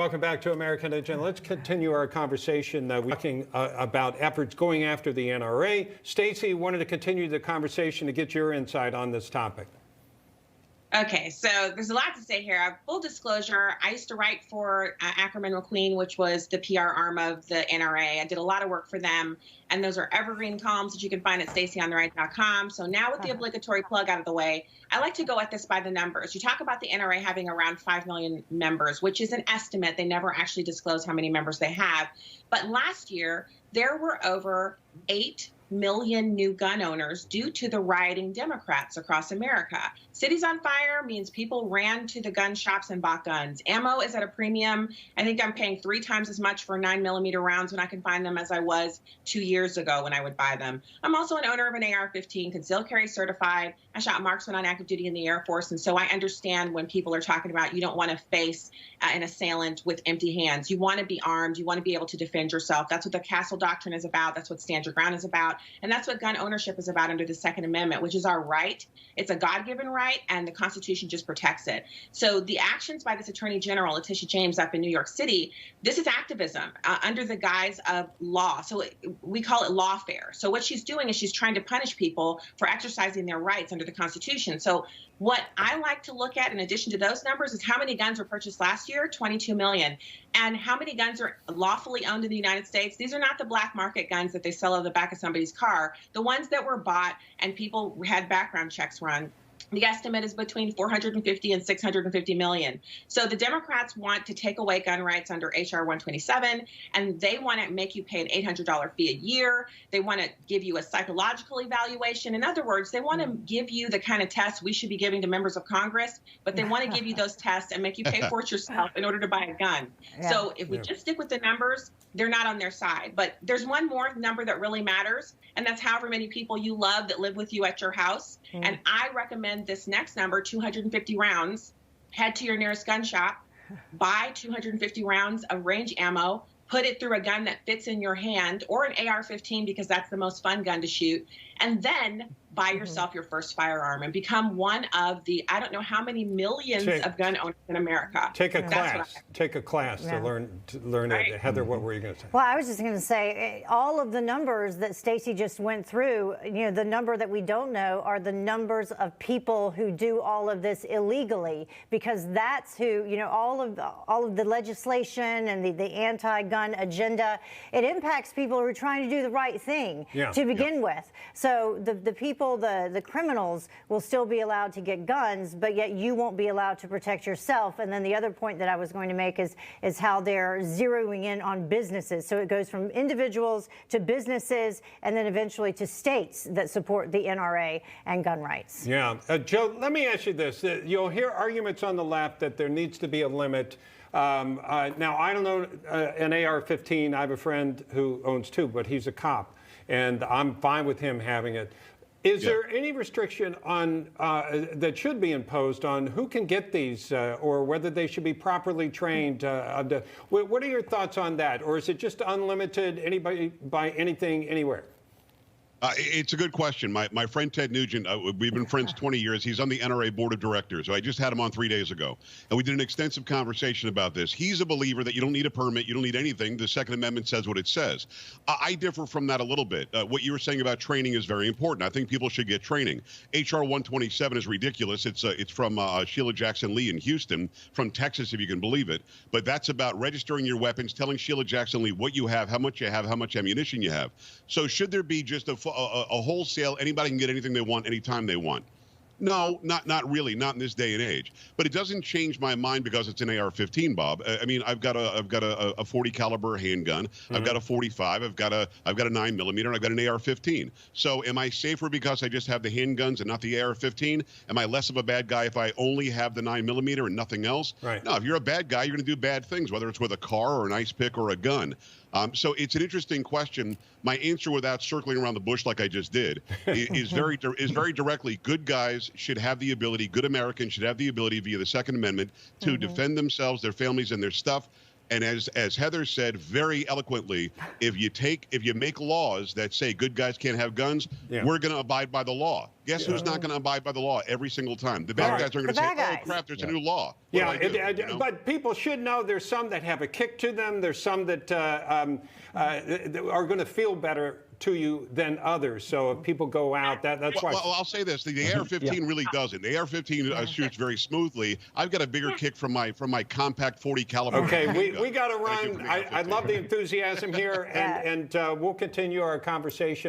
Welcome back to American Agenda. Let's continue our conversation. We're talking about efforts going after the NRA. Stacy wanted to continue the conversation to get your insight on this topic. Okay, so there's a lot to say here. Full disclosure, I used to write for Ackerman McQueen, which was the PR arm of the NRA. I did a lot of work for them, and those are evergreen columns that you can find at stacyontheright.com. So now with the obligatory plug out of the way, I like to go at this by the numbers. You talk about the NRA having around 5 million members, which is an estimate. They never actually disclose how many members they have. But last year, there were over 8 million new gun owners due to the rioting Democrats across America. Cities on fire means people ran to the gun shops and bought guns. Ammo is at a premium. I think I'm paying 3 times as much for 9mm rounds when I can find them as I was 2 years ago when I would buy them. I'm also an owner of an AR-15, concealed carry certified. I shot marksman on active duty in the Air Force, and so I understand when people are talking about you don't want to face an assailant with empty hands. You want to be armed. You want to be able to defend yourself. That's what the Castle Doctrine is about. That's what Stand Your Ground is about. And that's what gun ownership is about under the Second Amendment, which is our right. It's a God-given right, and the Constitution just protects it. So the actions by this Attorney General, Letitia James, up in New York City, this is activism under the guise of law. So we call it lawfare. So what she's doing is she's trying to punish people for exercising their rights under the Constitution. So what I like to look at, in addition to those numbers, is how many guns were purchased last year, 22 million. And how many guns are lawfully owned in the United States? These are not the black market guns that they sell on the back of somebody's car. The ones that were bought and people had background checks run. The estimate is between 450 and 650 million. So the Democrats want to take away gun rights under H.R. 127, and they want to make you pay an $800 fee a year. They want to give you a psychological evaluation. In other words, they want to give you the kind of tests we should be giving to members of Congress, but they want to give you those tests and make you pay for it yourself in order to buy a gun. Yeah. So if we just stick with the numbers, they're not on their side. But there's one more number that really matters, and that's however many people you love that live with you at your house. And I recommend this next number, 250 rounds. Head to your nearest gun shop, buy 250 rounds of range ammo, put it through a gun that fits in your hand, or an AR-15 because that's the most fun gun to shoot, and then buy yourself your first firearm and become one of the, I don't know how many millions of gun owners in America. Take a class. Take a class to learn it. Heather, what were you going to say? Well, I was just going to say, all of the numbers that Stacy just went through, you know, the number that we don't know are the numbers of people who do all of this illegally, because that's who, you know, all of the legislation and the anti-gun agenda, it impacts people who are trying to do the right thing to begin with. So the people, the criminals will still be allowed to get guns, but yet you won't be allowed to protect yourself. And then the other point that I was going to make is how they're zeroing in on businesses. So it goes from individuals to businesses and then eventually to states that support the NRA and gun rights. Yeah. Joe, let me ask you this. You'll hear arguments on the left that there needs to be a limit. Now, I don't know an AR-15. I have a friend who owns 2, but he's a cop, and I'm fine with him having it. Is there any restriction on that should be imposed on who can get these, or whether they should be properly trained? What are your thoughts on that? Or is it just unlimited, anybody buy anything, anywhere? It's a good question. My friend Ted Nugent, we've been friends 20 years. He's on the NRA board of directors. I just had him on 3 days ago, and we did an extensive conversation about this. He's a believer that you don't need a permit, you don't need anything. The Second Amendment says what it says. I differ from that a little bit. What you were saying about training is very important. I think people should get training. H.R. 127 is ridiculous. It's from Sheila Jackson Lee in Houston, from Texas, if you can believe it. But that's about registering your weapons, telling Sheila Jackson Lee what you have, how much ammunition you have. So should there be just a wholesale, anybody can get anything they want anytime they want? No, not really, not in this day and age. But it doesn't change my mind because it's an AR-15, Bob. I mean, I've got a 40 caliber handgun. I've got a 45. I've got a 9mm, and I've got an AR-15. So am I safer because I just have the handguns and not the AR-15? Am I less of a bad guy if I only have the 9mm and nothing else? Right. No, if you're a bad guy, you're going to do bad things, whether it's with a car or an ice pick or a gun. So it's an interesting question. My answer, without circling around the bush like I just did, is very directly: good guys should have the ability, good Americans should have the ability via the Second Amendment to defend themselves, their families, and their stuff. And as Heather said very eloquently, if you make laws that say good guys can't have guns, we're going to abide by the law. Guess who's not going to abide by the law every single time? The bad guys are going to say, "Oh crap, there's a new law." But people should know there's some that have a kick to them. There's some that are going to feel better to you than others. So if people go out, that's why. Well, I'll say this: the AR-15 really doesn't. The AR-15 shoots very smoothly. I've got a bigger kick from my compact 40 caliber. Okay, we got to run. I love the enthusiasm here, and we'll continue our conversation.